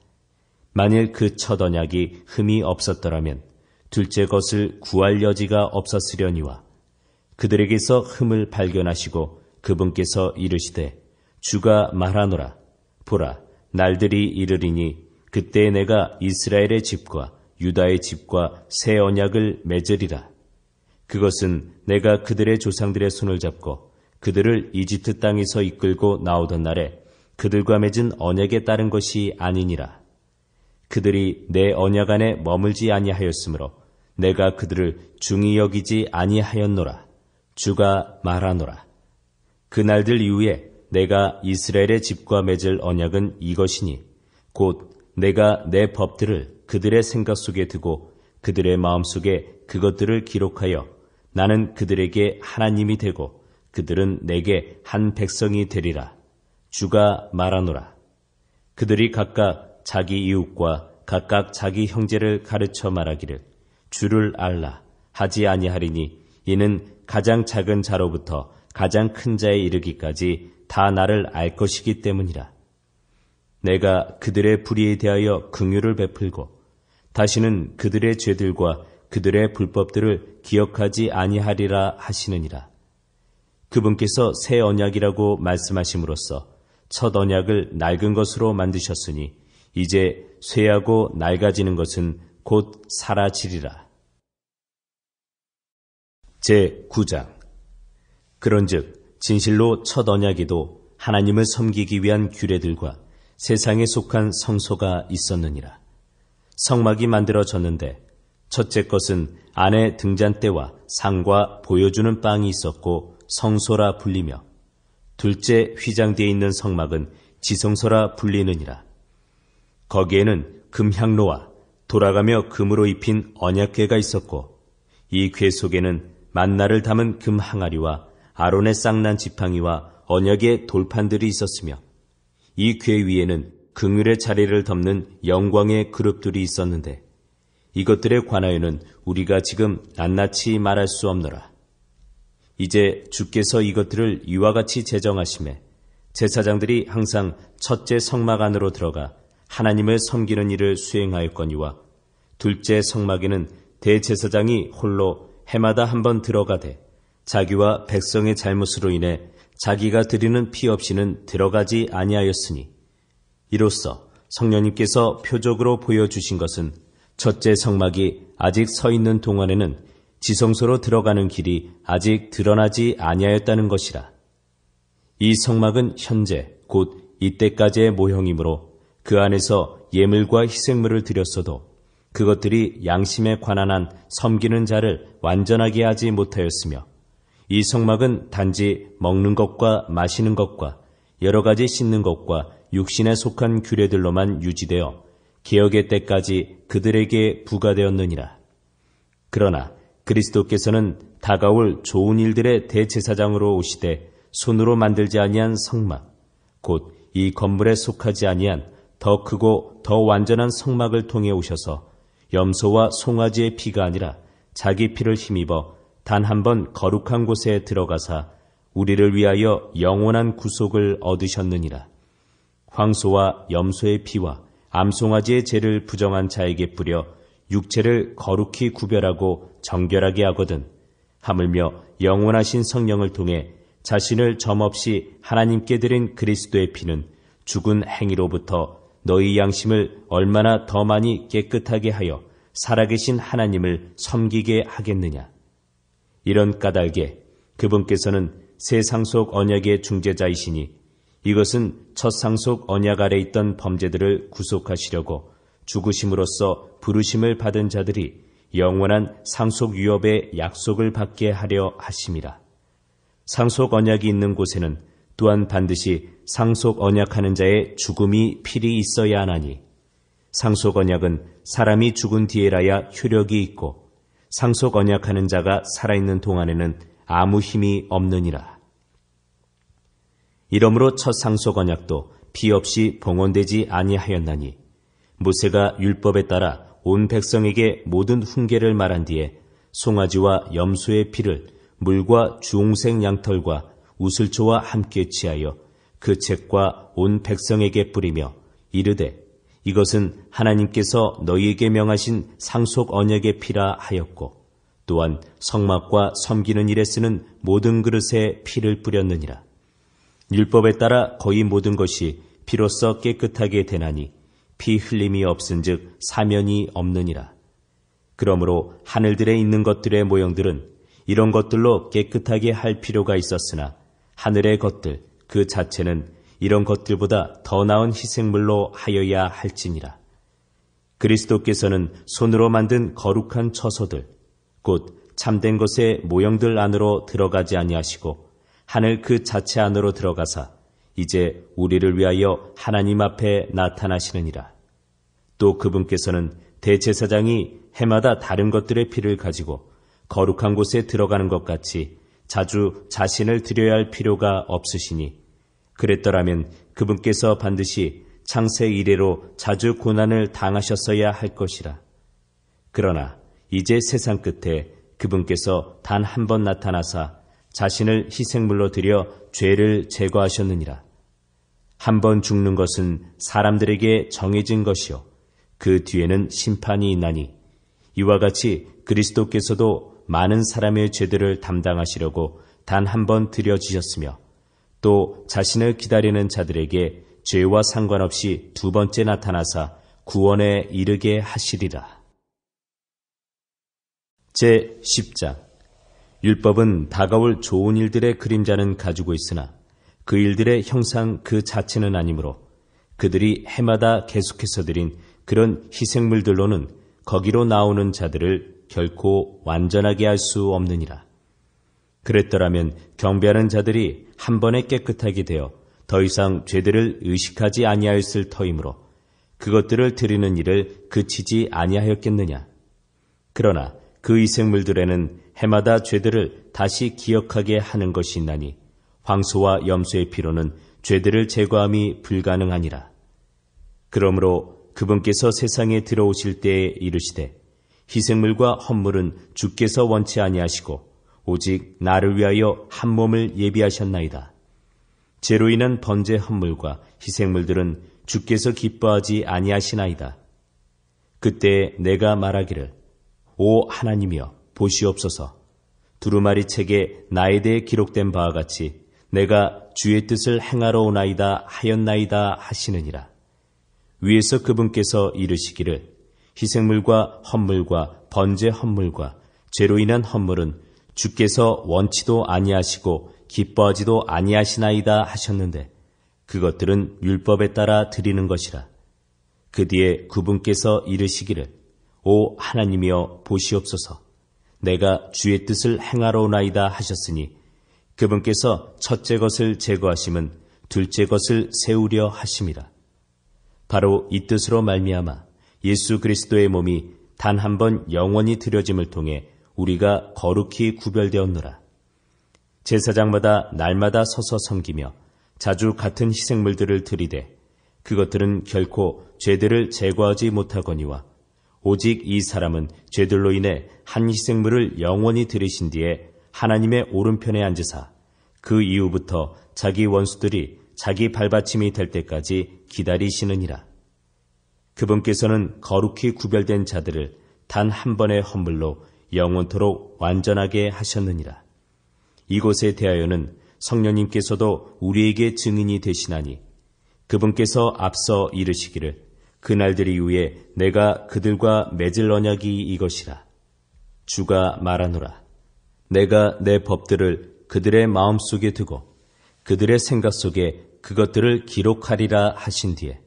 만일 그 첫 언약이 흠이 없었더라면 둘째 것을 구할 여지가 없었으려니와 그들에게서 흠을 발견하시고 그분께서 이르시되 주가 말하노라. 보라, 날들이 이르리니 그때 내가 이스라엘의 집과 유다의 집과 새 언약을 맺으리라. 그것은 내가 그들의 조상들의 손을 잡고 그들을 이집트 땅에서 이끌고 나오던 날에 그들과 맺은 언약에 따른 것이 아니니라. 그들이 내 언약 안에 머물지 아니하였으므로 내가 그들을 중히 여기지 아니하였노라. 주가 말하노라. 그날들 이후에 내가 이스라엘의 집과 맺을 언약은 이것이니 곧 내가 내 법들을 그들의 생각 속에 두고 그들의 마음 속에 그것들을 기록하여 나는 그들에게 하나님이 되고 그들은 내게 한 백성이 되리라. 주가 말하노라. 그들이 각각 자기 이웃과 각각 자기 형제를 가르쳐 말하기를 주를 알라 하지 아니하리니 이는 가장 작은 자로부터 가장 큰 자에 이르기까지 다 나를 알 것이기 때문이라. 내가 그들의 불의에 대하여 긍휼을 베풀고 다시는 그들의 죄들과 그들의 불법들을 기억하지 아니하리라 하시느니라. 그분께서 새 언약이라고 말씀하심으로써 첫 언약을 낡은 것으로 만드셨으니 이제 쇠하고 낡아지는 것은 곧 사라지리라. 제9장. 그런즉 진실로 첫 언약에도 하나님을 섬기기 위한 규례들과 세상에 속한 성소가 있었느니라. 성막이 만들어졌는데 첫째 것은 안에 등잔대와 상과 보여주는 빵이 있었고 성소라 불리며 둘째 휘장되어 있는 성막은 지성소라 불리느니라. 거기에는 금향로와 돌아가며 금으로 입힌 언약궤가 있었고 이 궤 속에는 만나를 담은 금 항아리와 아론의 쌍난 지팡이와 언약의 돌판들이 있었으며 이 궤 위에는 긍휼의 자리를 덮는 영광의 그룹들이 있었는데 이것들에 관하여는 우리가 지금 낱낱이 말할 수 없노라. 이제 주께서 이것들을 이와 같이 제정하시매 제사장들이 항상 첫째 성막 안으로 들어가 하나님을 섬기는 일을 수행하였거니와 둘째 성막에는 대제사장이 홀로 해마다 한 번 들어가되 자기와 백성의 잘못으로 인해 자기가 드리는 피 없이는 들어가지 아니하였으니 이로써 성령님께서 표적으로 보여주신 것은 첫째 성막이 아직 서 있는 동안에는 지성소로 들어가는 길이 아직 드러나지 아니하였다는 것이라. 이 성막은 현재 곧 이때까지의 모형이므로 그 안에서 예물과 희생물을 드렸어도 그것들이 양심에 관한 한 섬기는 자를 완전하게 하지 못하였으며 이 성막은 단지 먹는 것과 마시는 것과 여러 가지 씻는 것과 육신에 속한 규례들로만 유지되어 개혁의 때까지 그들에게 부과되었느니라. 그러나 그리스도께서는 다가올 좋은 일들의 대제사장으로 오시되 손으로 만들지 아니한 성막 곧 이 건물에 속하지 아니한 더 크고 더 완전한 성막을 통해 오셔서 염소와 송아지의 피가 아니라 자기 피를 힘입어 단 한 번 거룩한 곳에 들어가사 우리를 위하여 영원한 구속을 얻으셨느니라. 황소와 염소의 피와 암송아지의 죄를 부정한 자에게 뿌려 육체를 거룩히 구별하고 정결하게 하거든 하물며 영원하신 성령을 통해 자신을 점없이 하나님께 드린 그리스도의 피는 죽은 행위로부터 너희 양심을 얼마나 더 많이 깨끗하게 하여 살아계신 하나님을 섬기게 하겠느냐. 이런 까닭에 그분께서는 새 상속 언약의 중재자이시니 이것은 첫 상속 언약 아래 있던 범죄들을 구속하시려고 죽으심으로써 부르심을 받은 자들이 영원한 상속 유업의 약속을 받게 하려 하심이라. 상속 언약이 있는 곳에는 또한 반드시 상속 언약하는 자의 죽음이 필히 있어야 하나니 상속 언약은 사람이 죽은 뒤에라야 효력이 있고 상속 언약하는 자가 살아있는 동안에는 아무 힘이 없느니라. 이러므로 첫 상속 언약도 피 없이 봉헌되지 아니하였나니 모세가 율법에 따라 온 백성에게 모든 훈계를 말한 뒤에 송아지와 염소의 피를 물과 주홍색 양털과 우슬초와 함께 취하여 그 책과 온 백성에게 뿌리며 이르되 이것은 하나님께서 너희에게 명하신 상속 언약의 피라 하였고 또한 성막과 섬기는 일에 쓰는 모든 그릇에 피를 뿌렸느니라. 율법에 따라 거의 모든 것이 피로써 깨끗하게 되나니 피 흘림이 없은즉 사면이 없느니라. 그러므로 하늘들에 있는 것들의 모형들은 이런 것들로 깨끗하게 할 필요가 있었으나 하늘의 것들 그 자체는 이런 것들보다 더 나은 희생물로 하여야 할지니라. 그리스도께서는 손으로 만든 거룩한 처소들 곧 참된 것의 모형들 안으로 들어가지 아니하시고 하늘 그 자체 안으로 들어가사 이제 우리를 위하여 하나님 앞에 나타나시느니라. 또 그분께서는 대제사장이 해마다 다른 것들의 피를 가지고 거룩한 곳에 들어가는 것 같이 자주 자신을 드려야 할 필요가 없으시니 그랬더라면 그분께서 반드시 창세 이래로 자주 고난을 당하셨어야 할 것이라. 그러나 이제 세상 끝에 그분께서 단 한 번 나타나사 자신을 희생물로 드려 죄를 제거하셨느니라. 한 번 죽는 것은 사람들에게 정해진 것이요 그 뒤에는 심판이 있나니 이와 같이 그리스도께서도 많은 사람의 죄들을 담당하시려고 단 한 번 드려지셨으며 또 자신을 기다리는 자들에게 죄와 상관없이 두 번째 나타나사 구원에 이르게 하시리라. 제10장 율법은 다가올 좋은 일들의 그림자는 가지고 있으나 그 일들의 형상 그 자체는 아니므로 그들이 해마다 계속해서 드린 그런 희생물들로는 거기로 나오는 자들을 결코 완전하게 할 수 없느니라. 그랬더라면 경배하는 자들이 한 번에 깨끗하게 되어 더 이상 죄들을 의식하지 아니하였을 터이므로 그것들을 드리는 일을 그치지 아니하였겠느냐. 그러나 그 희생물들에는 해마다 죄들을 다시 기억하게 하는 것이 있나니 황소와 염소의 피로는 죄들을 제거함이 불가능하니라. 그러므로 그분께서 세상에 들어오실 때에 이르시되 희생물과 헌물은 주께서 원치 아니하시고 오직 나를 위하여 한 몸을 예비하셨나이다. 죄로 인한 번제 헌물과 희생물들은 주께서 기뻐하지 아니하시나이다. 그때 내가 말하기를 오 하나님이여 보시옵소서. 두루마리 책에 나에 대해 기록된 바와 같이 내가 주의 뜻을 행하러 오나이다 하였나이다 하시느니라. 위에서 그분께서 이르시기를 희생물과 헌물과 번제 헌물과 죄로 인한 헌물은 주께서 원치도 아니하시고 기뻐하지도 아니하시나이다 하셨는데 그것들은 율법에 따라 드리는 것이라. 그 뒤에 그분께서 이르시기를 오 하나님이여 보시옵소서. 내가 주의 뜻을 행하러 오나이다 하셨으니 그분께서 첫째 것을 제거하심은 둘째 것을 세우려 하심이라. 바로 이 뜻으로 말미암아 예수 그리스도의 몸이 단 한 번 영원히 드려짐을 통해 우리가 거룩히 구별되었노라. 제사장마다 날마다 서서 섬기며 자주 같은 희생물들을 드리되 그것들은 결코 죄들을 제거하지 못하거니와 오직 이 사람은 죄들로 인해 한 희생물을 영원히 드리신 뒤에 하나님의 오른편에 앉으사 그 이후부터 자기 원수들이 자기 발받침이 될 때까지 기다리시느니라. 그분께서는 거룩히 구별된 자들을 단 한 번의 헌물로 영원토록 완전하게 하셨느니라. 이곳에 대하여는 성령님께서도 우리에게 증인이 되시나니 그분께서 앞서 이르시기를 그날들 이후에 내가 그들과 맺을 언약이 이것이라. 주가 말하노라. 내가 내 법들을 그들의 마음속에 두고 그들의 생각 속에 그것들을 기록하리라 하신 뒤에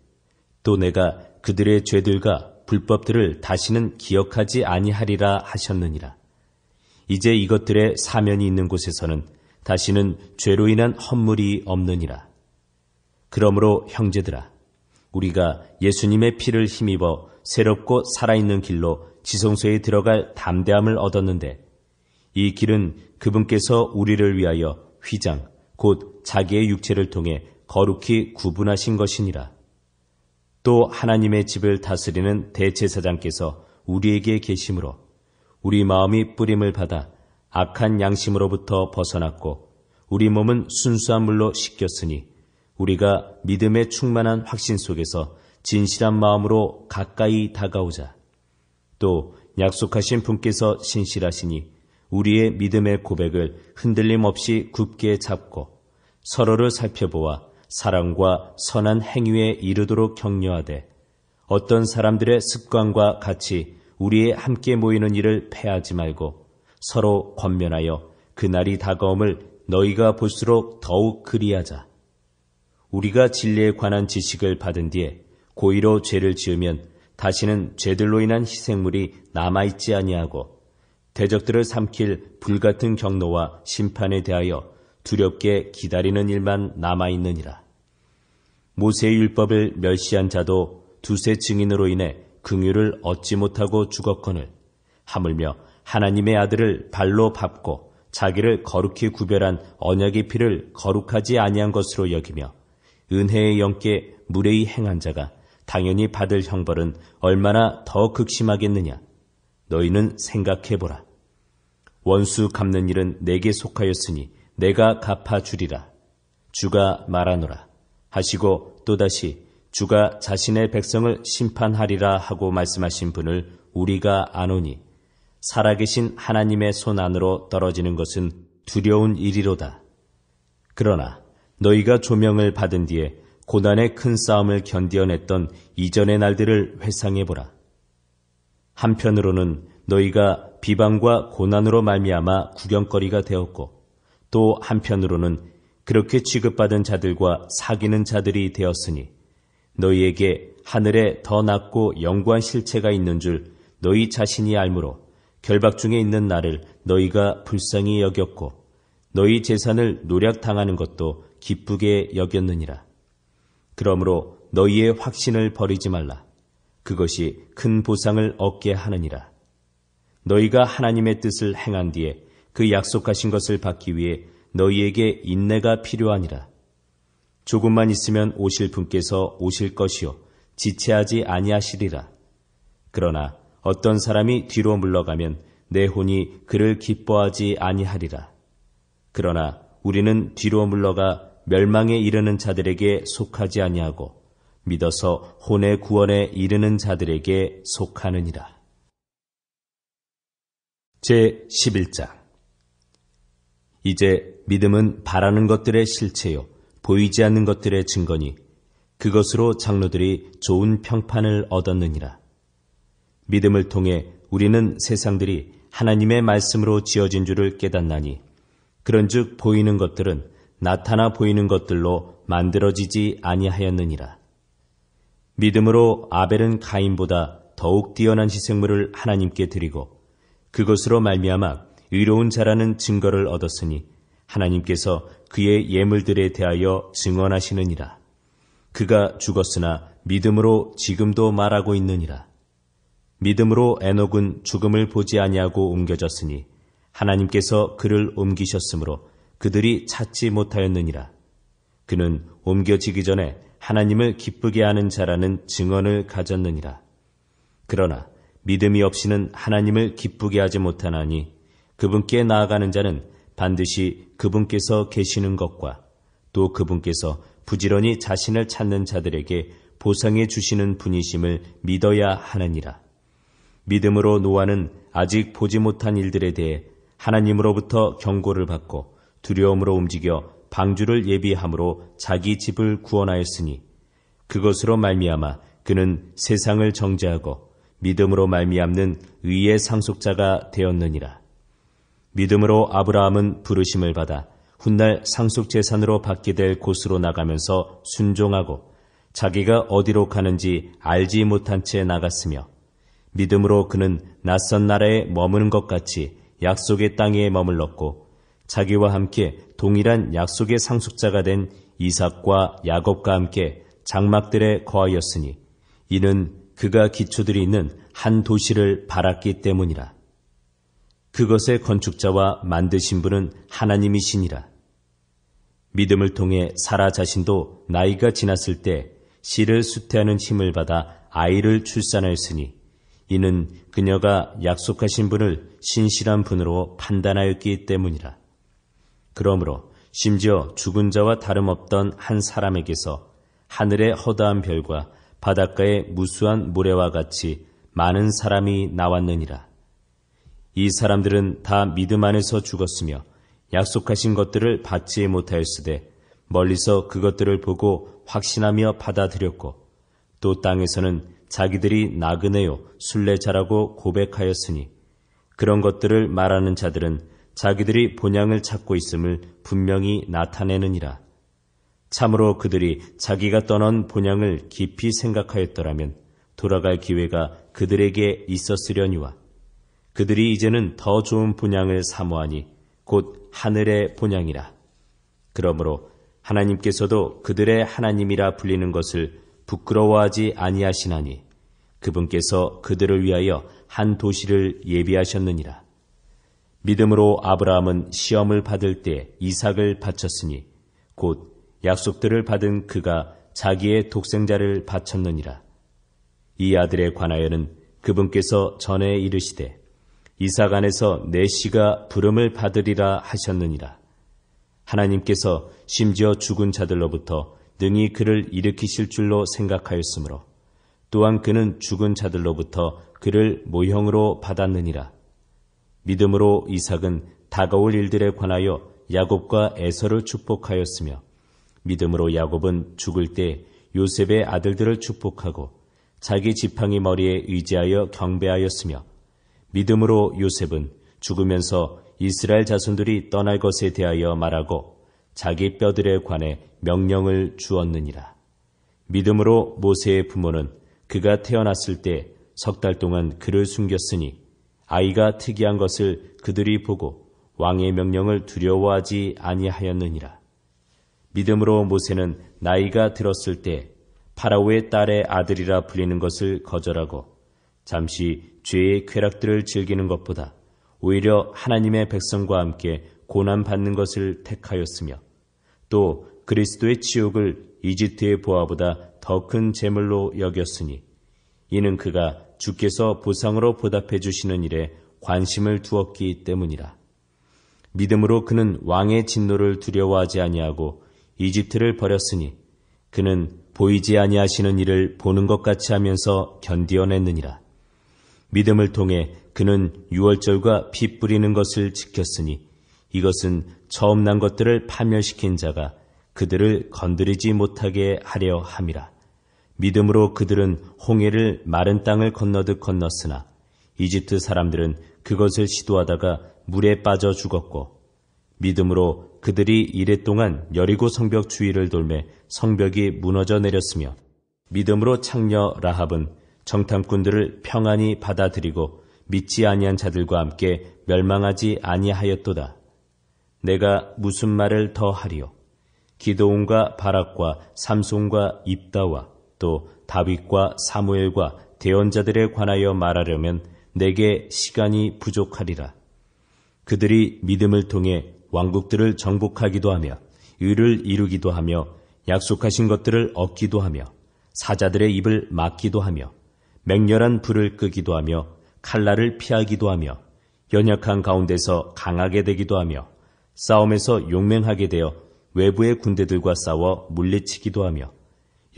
또 내가 그들의 죄들과 불법들을 다시는 기억하지 아니하리라 하셨느니라. 이제 이것들의 사면이 있는 곳에서는 다시는 죄로 인한 헌물이 없느니라. 그러므로 형제들아, 우리가 예수님의 피를 힘입어 새롭고 살아있는 길로 지성소에 들어갈 담대함을 얻었는데 이 길은 그분께서 우리를 위하여 휘장, 곧 자기의 육체를 통해 거룩히 구분하신 것이니라. 또 하나님의 집을 다스리는 대제사장께서 우리에게 계심으로 우리 마음이 뿌림을 받아 악한 양심으로부터 벗어났고 우리 몸은 순수한 물로 씻겼으니 우리가 믿음의 충만한 확신 속에서 진실한 마음으로 가까이 다가오자. 또 약속하신 분께서 신실하시니 우리의 믿음의 고백을 흔들림 없이 굳게 잡고 서로를 살펴보아 사랑과 선한 행위에 이르도록 격려하되 어떤 사람들의 습관과 같이 우리의 함께 모이는 일을 패하지 말고 서로 권면하여 그날이 다가옴을 너희가 볼수록 더욱 그리하자. 우리가 진리에 관한 지식을 받은 뒤에 고의로 죄를 지으면 다시는 죄들로 인한 희생물이 남아있지 아니하고 대적들을 삼킬 불같은 경노와 심판에 대하여 두렵게 기다리는 일만 남아있느니라. 모세의 율법을 멸시한 자도 두세 증인으로 인해 긍휼을 얻지 못하고 죽었거늘 하물며 하나님의 아들을 발로 밟고 자기를 거룩히 구별한 언약의 피를 거룩하지 아니한 것으로 여기며 은혜의 영께 무례히 행한 자가 당연히 받을 형벌은 얼마나 더 극심하겠느냐. 너희는 생각해보라. 원수 갚는 일은 내게 속하였으니 내가 갚아주리라. 주가 말하노라 하시고 또다시 주가 자신의 백성을 심판하리라 하고 말씀하신 분을 우리가 아노니 살아계신 하나님의 손 안으로 떨어지는 것은 두려운 일이로다. 그러나 너희가 조명을 받은 뒤에 고난의 큰 싸움을 견디어냈던 이전의 날들을 회상해보라. 한편으로는 너희가 비방과 고난으로 말미암아 구경거리가 되었고 또 한편으로는 그렇게 취급받은 자들과 사귀는 자들이 되었으니 너희에게 하늘에 더 낫고 영구한 실체가 있는 줄 너희 자신이 알므로 결박 중에 있는 나를 너희가 불쌍히 여겼고 너희 재산을 노략당하는 것도 기쁘게 여겼느니라. 그러므로 너희의 확신을 버리지 말라. 그것이 큰 보상을 얻게 하느니라. 너희가 하나님의 뜻을 행한 뒤에 그 약속하신 것을 받기 위해 너희에게 인내가 필요하니라. 조금만 있으면 오실 분께서 오실 것이요 지체하지 아니하시리라. 그러나 어떤 사람이 뒤로 물러가면 내 혼이 그를 기뻐하지 아니하리라. 그러나 우리는 뒤로 물러가 멸망에 이르는 자들에게 속하지 아니하고 믿어서 혼의 구원에 이르는 자들에게 속하느니라. 제11장. 이제 믿음은 바라는 것들의 실체요 보이지 않는 것들의 증거니 그것으로 장로들이 좋은 평판을 얻었느니라. 믿음을 통해 우리는 세상들이 하나님의 말씀으로 지어진 줄을 깨닫나니 그런즉 보이는 것들은 나타나 보이는 것들로 만들어지지 아니하였느니라. 믿음으로 아벨은 가인보다 더욱 뛰어난 희생물을 하나님께 드리고 그것으로 말미암아 의로운 자라는 증거를 얻었으니 하나님께서 그의 예물들에 대하여 증언하시느니라. 그가 죽었으나 믿음으로 지금도 말하고 있느니라. 믿음으로 에녹은 죽음을 보지 아니하고 옮겨졌으니 하나님께서 그를 옮기셨으므로 그들이 찾지 못하였느니라. 그는 옮겨지기 전에 하나님을 기쁘게 하는 자라는 증언을 가졌느니라. 그러나 믿음이 없이는 하나님을 기쁘게 하지 못하나니 그분께 나아가는 자는 반드시 그분께서 계시는 것과 또 그분께서 부지런히 자신을 찾는 자들에게 보상해 주시는 분이심을 믿어야 하느니라. 믿음으로 노아는 아직 보지 못한 일들에 대해 하나님으로부터 경고를 받고 두려움으로 움직여 방주를 예비함으로 자기 집을 구원하였으니 그것으로 말미암아 그는 세상을 정죄하고 믿음으로 말미암는 의의 상속자가 되었느니라. 믿음으로 아브라함은 부르심을 받아 훗날 상속재산으로 받게 될 곳으로 나가면서 순종하고 자기가 어디로 가는지 알지 못한 채 나갔으며 믿음으로 그는 낯선 나라에 머무는 것 같이 약속의 땅에 머물렀고 자기와 함께 동일한 약속의 상속자가 된 이삭과 야곱과 함께 장막들에 거하였으니 이는 그가 기초들이 있는 한 도시를 바랐기 때문이라. 그것의 건축자와 만드신 분은 하나님이시니라. 믿음을 통해 사라 자신도 나이가 지났을 때 씨를 수태하는 힘을 받아 아이를 출산하였으니 이는 그녀가 약속하신 분을 신실한 분으로 판단하였기 때문이라. 그러므로 심지어 죽은 자와 다름없던 한 사람에게서 하늘의 허다한 별과 바닷가의 무수한 모래와 같이 많은 사람이 나왔느니라. 이 사람들은 다 믿음 안에서 죽었으며 약속하신 것들을 받지 못하였으되 멀리서 그것들을 보고 확신하며 받아들였고 또 땅에서는 자기들이 나그네요 순례자라고 고백하였으니 그런 것들을 말하는 자들은 자기들이 본향을 찾고 있음을 분명히 나타내느니라. 참으로 그들이 자기가 떠난 본향을 깊이 생각하였더라면 돌아갈 기회가 그들에게 있었으려니와 그들이 이제는 더 좋은 본향을 사모하니 곧 하늘의 본향이라. 그러므로 하나님께서도 그들의 하나님이라 불리는 것을 부끄러워하지 아니하시나니 그분께서 그들을 위하여 한 도시를 예비하셨느니라. 믿음으로 아브라함은 시험을 받을 때 이삭을 바쳤으니 곧 약속들을 받은 그가 자기의 독생자를 바쳤느니라. 이 아들에 관하여는 그분께서 전에 이르시되 이삭 안에서 내 씨가 부름을 받으리라 하셨느니라. 하나님께서 심지어 죽은 자들로부터 능히 그를 일으키실 줄로 생각하였으므로 또한 그는 죽은 자들로부터 그를 모형으로 받았느니라. 믿음으로 이삭은 다가올 일들에 관하여 야곱과 에서를 축복하였으며 믿음으로 야곱은 죽을 때 요셉의 아들들을 축복하고 자기 지팡이 머리에 의지하여 경배하였으며 믿음으로 요셉은 죽으면서 이스라엘 자손들이 떠날 것에 대하여 말하고 자기 뼈들에 관해 명령을 주었느니라. 믿음으로 모세의 부모는 그가 태어났을 때 3달 동안 그를 숨겼으니 아이가 특이한 것을 그들이 보고 왕의 명령을 두려워하지 아니하였느니라. 믿음으로 모세는 나이가 들었을 때 파라오의 딸의 아들이라 불리는 것을 거절하고 잠시 죄의 쾌락들을 즐기는 것보다 오히려 하나님의 백성과 함께 고난받는 것을 택하였으며 또 그리스도의 치욕을 이집트의 보화보다 더 큰 재물로 여겼으니 이는 그가 주께서 보상으로 보답해 주시는 일에 관심을 두었기 때문이라. 믿음으로 그는 왕의 진노를 두려워하지 아니하고 이집트를 버렸으니 그는 보이지 아니하시는 일을 보는 것 같이 하면서 견디어냈느니라. 믿음을 통해 그는 유월절과 피 뿌리는 것을 지켰으니 이것은 처음 난 것들을 파멸시킨 자가 그들을 건드리지 못하게 하려 함이라. 믿음으로 그들은 홍해를 마른 땅을 건너듯 건넜으나 이집트 사람들은 그것을 시도하다가 물에 빠져 죽었고 믿음으로 그들이 이랫동안 여리고 성벽 주위를 돌매 성벽이 무너져 내렸으며 믿음으로 창녀 라합은 정탐꾼들을 평안히 받아들이고 믿지 아니한 자들과 함께 멸망하지 아니하였도다. 내가 무슨 말을 더 하리요? 기드온과 바락과 삼손과 입다와 또 다윗과 사무엘과 대언자들에 관하여 말하려면 내게 시간이 부족하리라. 그들이 믿음을 통해 왕국들을 정복하기도 하며 의를 이루기도 하며 약속하신 것들을 얻기도 하며 사자들의 입을 막기도 하며 맹렬한 불을 끄기도 하며 칼날을 피하기도 하며 연약한 가운데서 강하게 되기도 하며 싸움에서 용맹하게 되어 외부의 군대들과 싸워 물리치기도 하며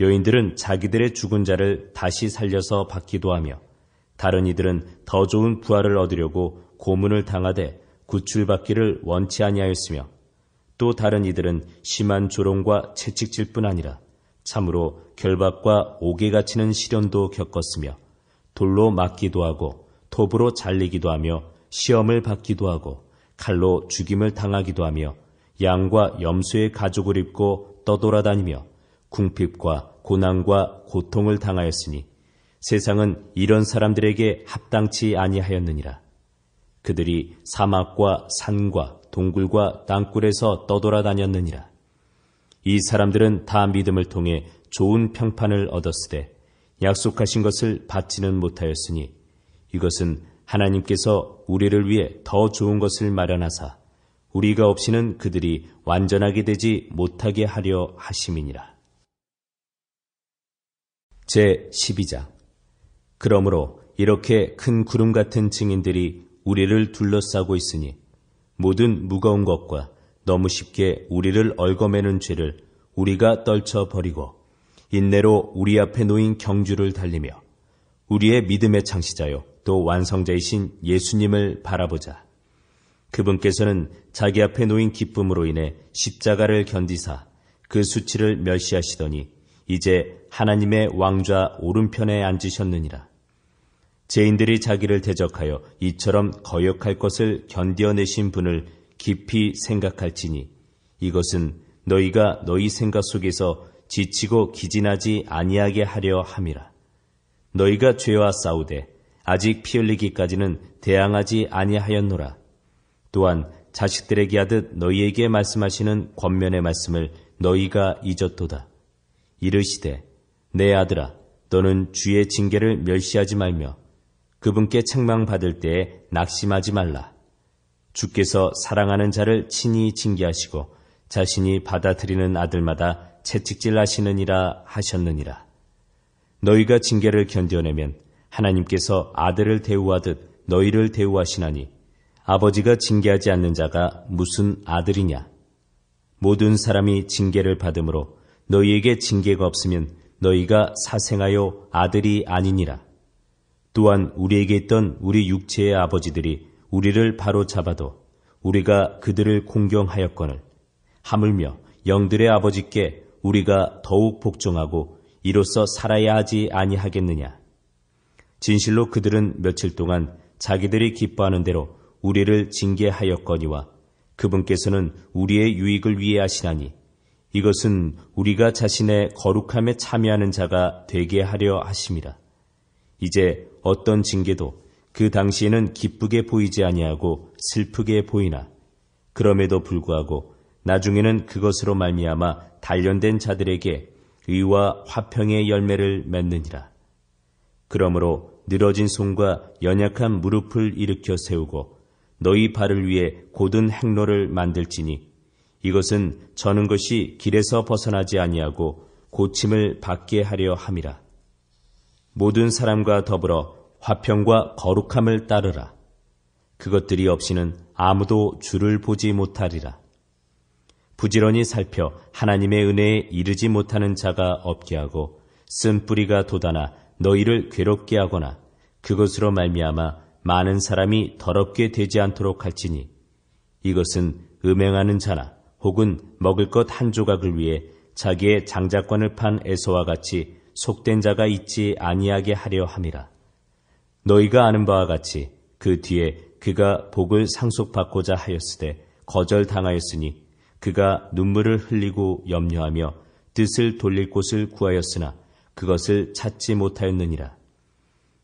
여인들은 자기들의 죽은 자를 다시 살려서 받기도 하며 다른 이들은 더 좋은 부활을 얻으려고 고문을 당하되 구출받기를 원치 아니하였으며 또 다른 이들은 심한 조롱과 채찍질 뿐 아니라 참으로 결박과 옥에 갇히는 시련도 겪었으며 돌로 맞기도 하고 톱으로 잘리기도 하며 시험을 받기도 하고 칼로 죽임을 당하기도 하며 양과 염소의 가죽을 입고 떠돌아다니며 궁핍과 고난과 고통을 당하였으니 세상은 이런 사람들에게 합당치 아니하였느니라. 그들이 사막과 산과 동굴과 땅굴에서 떠돌아다녔느니라. 이 사람들은 다 믿음을 통해 좋은 평판을 얻었으되 약속하신 것을 받지는 못하였으니 이것은 하나님께서 우리를 위해 더 좋은 것을 마련하사 우리가 없이는 그들이 완전하게 되지 못하게 하려 하심이니라. 제12장. 그러므로 이렇게 큰 구름 같은 증인들이 우리를 둘러싸고 있으니 모든 무거운 것과 너무 쉽게 우리를 얽어매는 죄를 우리가 떨쳐버리고 인내로 우리 앞에 놓인 경주를 달리며 우리의 믿음의 창시자요 또 완성자이신 예수님을 바라보자. 그분께서는 자기 앞에 놓인 기쁨으로 인해 십자가를 견디사 그 수치를 멸시하시더니 이제 하나님의 왕좌 오른편에 앉으셨느니라. 죄인들이 자기를 대적하여 이처럼 거역할 것을 견뎌내신 분을 깊이 생각할지니 이것은 너희가 너희 생각 속에서 지치고 기진하지 아니하게 하려 함이라. 너희가 죄와 싸우되 아직 피 흘리기까지는 대항하지 아니하였노라. 또한 자식들에게 하듯 너희에게 말씀하시는 권면의 말씀을 너희가 잊었도다. 이르시되 내 아들아 너는 주의 징계를 멸시하지 말며 그분께 책망받을 때에 낙심하지 말라. 주께서 사랑하는 자를 친히 징계하시고 자신이 받아들이는 아들마다 채찍질 하시느니라 하셨느니라. 너희가 징계를 견뎌내면 하나님께서 아들을 대우하듯 너희를 대우하시나니 아버지가 징계하지 않는 자가 무슨 아들이냐. 모든 사람이 징계를 받음으로 너희에게 징계가 없으면 너희가 사생하여 아들이 아니니라. 또한 우리에게 있던 우리 육체의 아버지들이 우리를 바로 잡아도 우리가 그들을 공경하였거늘 하물며 영들의 아버지께 우리가 더욱 복종하고 이로써 살아야 하지 아니하겠느냐. 진실로 그들은 며칠 동안 자기들이 기뻐하는 대로 우리를 징계하였거니와 그분께서는 우리의 유익을 위해 하시나니 이것은 우리가 자신의 거룩함에 참여하는 자가 되게 하려 하심이라. 이제 어떤 징계도 그 당시에는 기쁘게 보이지 아니하고 슬프게 보이나 그럼에도 불구하고 나중에는 그것으로 말미암아 단련된 자들에게 의와 화평의 열매를 맺느니라. 그러므로 늘어진 손과 연약한 무릎을 일으켜 세우고 너희 발을 위해 곧은 행로를 만들지니 이것은 저는 것이 길에서 벗어나지 아니하고 고침을 받게 하려 함이라. 모든 사람과 더불어 화평과 거룩함을 따르라. 그것들이 없이는 아무도 주를 보지 못하리라. 부지런히 살펴 하나님의 은혜에 이르지 못하는 자가 없게 하고 쓴뿌리가 돋아나 너희를 괴롭게 하거나 그것으로 말미암아 많은 사람이 더럽게 되지 않도록 할지니 이것은 음행하는 자나 혹은 먹을 것 한 조각을 위해 자기의 장자권을 판 에서와 같이 속된 자가 있지 아니하게 하려 함이라. 너희가 아는 바와 같이 그 뒤에 그가 복을 상속받고자 하였으되 거절당하였으니 그가 눈물을 흘리고 염려하며 뜻을 돌릴 곳을 구하였으나 그것을 찾지 못하였느니라.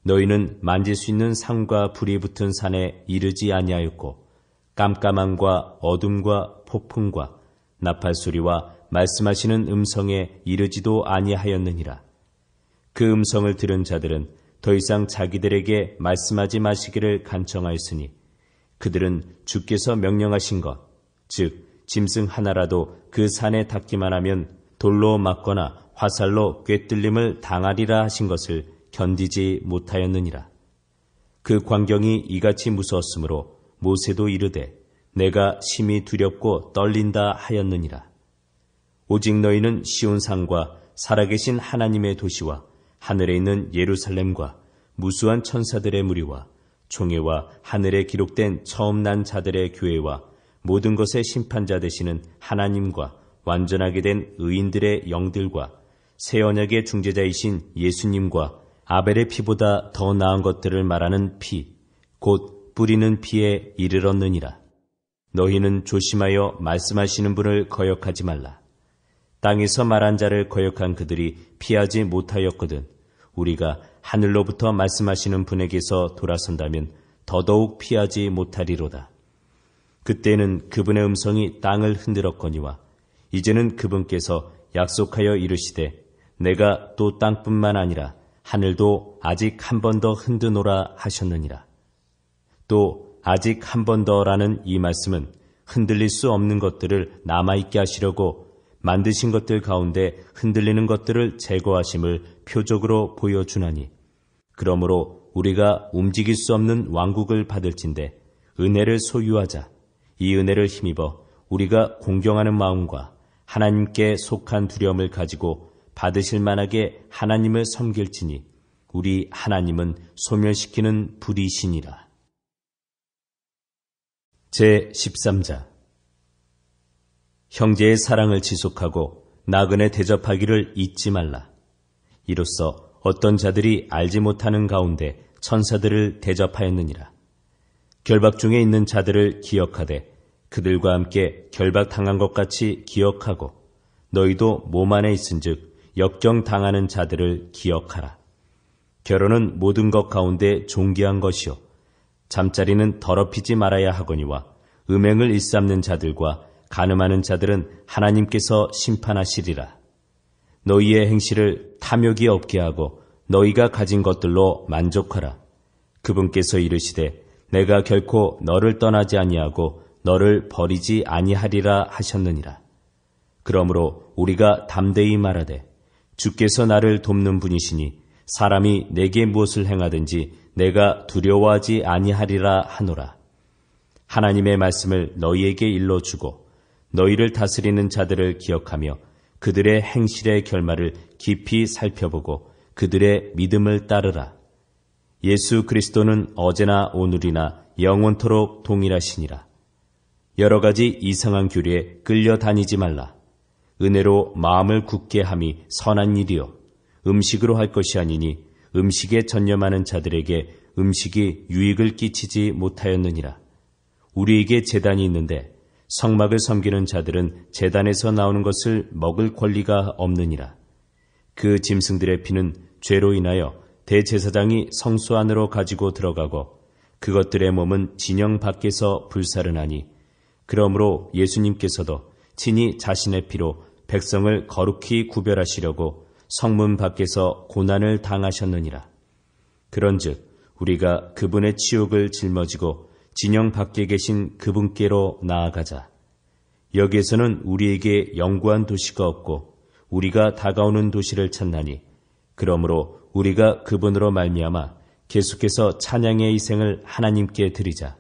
너희는 만질 수 있는 상과 불이 붙은 산에 이르지 아니하였고 깜깜함과 어둠과 폭풍과 나팔소리와 말씀하시는 음성에 이르지도 아니하였느니라. 그 음성을 들은 자들은 더 이상 자기들에게 말씀하지 마시기를 간청하였으니 그들은 주께서 명령하신 것, 즉 짐승 하나라도 그 산에 닿기만 하면 돌로 맞거나 화살로 꿰뚫림을 당하리라 하신 것을 견디지 못하였느니라. 그 광경이 이같이 무서웠으므로 모세도 이르되 내가 심히 두렵고 떨린다 하였느니라. 오직 너희는 시온산과 살아계신 하나님의 도시와 하늘에 있는 예루살렘과 무수한 천사들의 무리와 총회와 하늘에 기록된 처음 난 자들의 교회와 모든 것의 심판자 되시는 하나님과 완전하게 된 의인들의 영들과 새 언약의 중재자이신 예수님과 아벨의 피보다 더 나은 것들을 말하는 피, 곧 뿌리는 피에 이르렀느니라. 너희는 조심하여 말씀하시는 분을 거역하지 말라. 땅에서 말한 자를 거역한 그들이 피하지 못하였거든 우리가 하늘로부터 말씀하시는 분에게서 돌아선다면 더더욱 피하지 못하리로다. 그때는 그분의 음성이 땅을 흔들었거니와 이제는 그분께서 약속하여 이르시되 내가 또 땅뿐만 아니라 하늘도 아직 한 번 더 흔드노라 하셨느니라. 또 아직 한 번 더라는 이 말씀은 흔들릴 수 없는 것들을 남아있게 하시려고 만드신 것들 가운데 흔들리는 것들을 제거하심을 표적으로 보여주나니 그러므로 우리가 움직일 수 없는 왕국을 받을진대 은혜를 소유하자. 이 은혜를 힘입어 우리가 공경하는 마음과 하나님께 속한 두려움을 가지고 받으실 만하게 하나님을 섬길지니 우리 하나님은 소멸시키는 불이시니라. 제13자 형제의 사랑을 지속하고 나그네 대접하기를 잊지 말라. 이로써 어떤 자들이 알지 못하는 가운데 천사들을 대접하였느니라. 결박 중에 있는 자들을 기억하되 그들과 함께 결박당한 것 같이 기억하고 너희도 몸 안에 있은즉 역경당하는 자들을 기억하라. 결혼은 모든 것 가운데 존귀한 것이요 잠자리는 더럽히지 말아야 하거니와 음행을 일삼는 자들과 간음하는 자들은 하나님께서 심판하시리라. 너희의 행실을 탐욕이 없게 하고 너희가 가진 것들로 만족하라. 그분께서 이르시되 내가 결코 너를 떠나지 아니하고 너를 버리지 아니하리라 하셨느니라. 그러므로 우리가 담대히 말하되 주께서 나를 돕는 분이시니 사람이 내게 무엇을 행하든지 내가 두려워하지 아니하리라 하노라. 하나님의 말씀을 너희에게 일러주고 너희를 다스리는 자들을 기억하며 그들의 행실의 결말을 깊이 살펴보고 그들의 믿음을 따르라. 예수 그리스도는 어제나 오늘이나 영원토록 동일하시니라. 여러 가지 이상한 교리에 끌려다니지 말라. 은혜로 마음을 굳게 함이 선한 일이요 음식으로 할 것이 아니니 음식에 전념하는 자들에게 음식이 유익을 끼치지 못하였느니라. 우리에게 제단이 있는데 성막을 섬기는 자들은 제단에서 나오는 것을 먹을 권리가 없느니라. 그 짐승들의 피는 죄로 인하여 대제사장이 성소 안으로 가지고 들어가고 그것들의 몸은 진영 밖에서 불사르나니 그러므로 예수님께서도 친히 자신의 피로 백성을 거룩히 구별하시려고 성문 밖에서 고난을 당하셨느니라. 그런즉 우리가 그분의 치욕을 짊어지고 진영 밖에 계신 그분께로 나아가자. 여기에서는 우리에게 영구한 도시가 없고 우리가 다가오는 도시를 찾나니 그러므로 우리가 그분으로 말미암아 계속해서 찬양의 희생을 하나님께 드리자.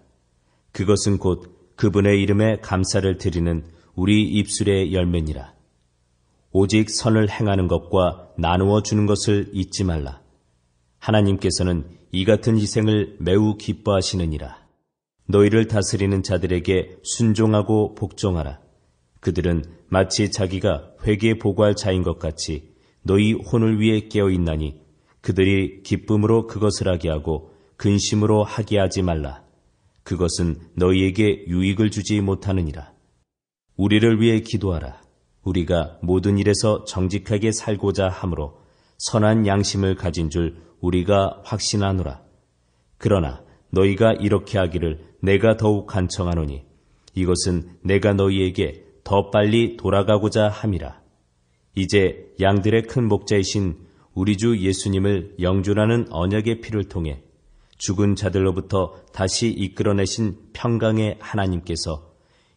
그것은 곧 그분의 이름에 감사를 드리는 우리 입술의 열매니라. 오직 선을 행하는 것과 나누어 주는 것을 잊지 말라. 하나님께서는 이 같은 희생을 매우 기뻐하시느니라. 너희를 다스리는 자들에게 순종하고 복종하라. 그들은 마치 자기가 회개에 보고할 자인 것 같이 너희 혼을 위해 깨어있나니 그들이 기쁨으로 그것을 하게 하고 근심으로 하게 하지 말라. 그것은 너희에게 유익을 주지 못하느니라. 우리를 위해 기도하라. 우리가 모든 일에서 정직하게 살고자 하므로 선한 양심을 가진 줄 우리가 확신하노라. 그러나 너희가 이렇게 하기를 내가 더욱 간청하노니 이것은 내가 너희에게 더 빨리 돌아가고자 함이라. 이제 양들의 큰 목자이신 우리 주 예수님을 영존하는 언약의 피를 통해 죽은 자들로부터 다시 이끌어내신 평강의 하나님께서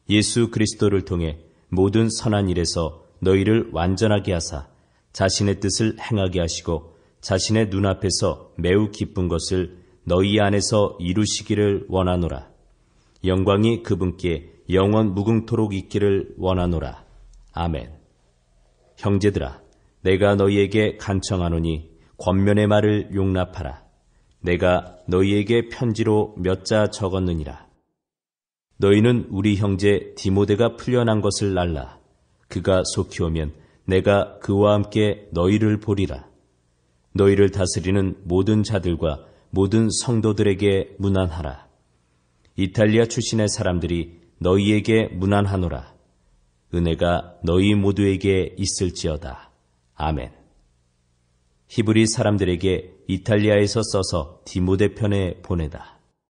예수 그리스도를 통해 모든 선한 일에서 너희를 완전하게 하사 자신의 뜻을 행하게 하시고 자신의 눈앞에서 매우 기쁜 것을 너희 안에서 이루시기를 원하노라. 영광이 그분께 영원 무궁토록 있기를 원하노라. 아멘. 형제들아, 내가 너희에게 간청하노니 권면의 말을 용납하라. 내가 너희에게 편지로 몇 자 적었느니라. 너희는 우리 형제 디모데가 풀려난 것을 알라. 그가 속히 오면 내가 그와 함께 너희를 보리라. 너희를 다스리는 모든 자들과 모든 성도들에게 문안하라. 이탈리아 출신의 사람들이 너희에게 문안하노라. 은혜가 너희 모두에게 있을지어다. 아멘. 히브리 사람들에게 이탈리아에서 써서 디모데 편에 보내다.